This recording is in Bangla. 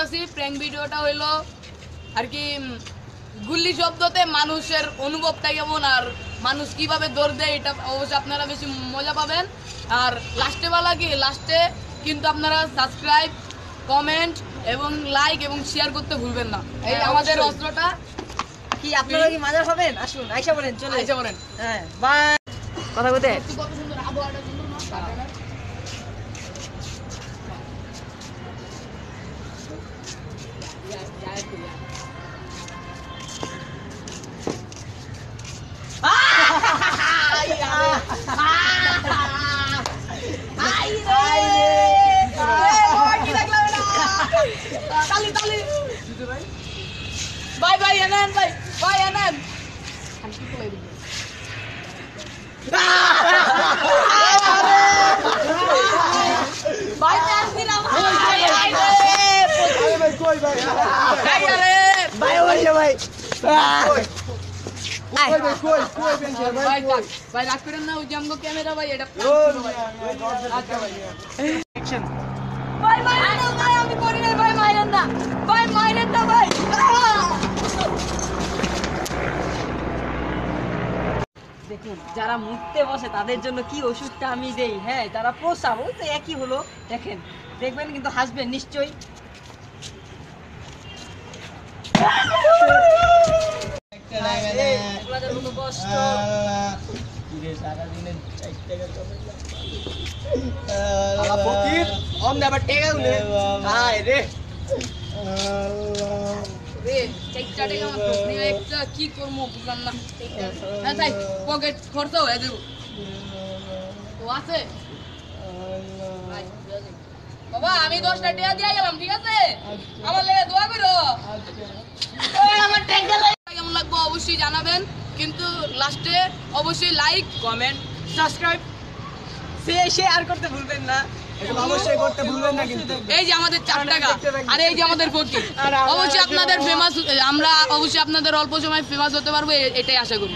করতেছি প্র্যাঙ্ক ভিডিওটা হইলো আর কি গুল্লি শব্দতে মানুষের অনুভবটা কেমন আর মানুষ কিভাবে দৌড় দেয় এটা অবশ্যই আপনারা বেশি মজা পাবেন। আর লাস্টে কিন্তু আপনারা সাবস্ক্রাইব, কমেন্ট এবং লাইক এবং শেয়ার করতে ভুলবেন না। এই আমাদের অস্ত্রটা কি আপনারা কি মজা পাবেন? আসুন আইসা বলেন, চলে আইসা বলেন। হ্যাঁ বাই। কথা বলতে কত সুন্দর আবহাওয়াটা সুন্দর না? Bye bye Anan, bye Anan. Bye Tasmina. कोई भाई বাই ওই ভাই ভাই রাগ করেন না, ওই যে আমগো ক্যামেরা ভাই এটা অ্যাকশন। ভাই মাইরেন না ভাই, আমি করি নাই ভাই, মাইরেন না ভাই। দেখুন যারা মুততে বসে তাদের জন্য কি ওষুধটা আমি দেই, হ্যাঁ যারা প্রসাব ওই তো একই হলো। দেখেন দেখবেন কিন্তু হাসবেন নিশ্চয়ই। আপনাদের মতো কষ্ট রে চাইটা টাকা মাত্র নিয়ে একটা কি করব বুঝলাম না। না তাই পকেট খরচ হয়ে দেব তো আছে ভাই। বাবা আমি 10টা টাকা দিয়ে গেলাম, ঠিক আছে? আমার লেগে দোয়া করো। আমার ট্যাঙ্কা কেমন লাগবে অবশ্যই জানাবেন, কিন্তু লাস্টে অবশ্যই লাইক, কমেন্ট, সাবস্ক্রাইব, শেয়ার করতে ভুলবেন না। অবশ্যই করতে ভুলবেন না কিন্তু। এই যে আমাদের 4 টাকা আর এই যে আমাদের ফকির, অবশ্যই আপনাদের ফেমাস, আমরা অবশ্যই আপনাদের অল্প সময় ফেমাস হতে পারবো এটাই আশা করি।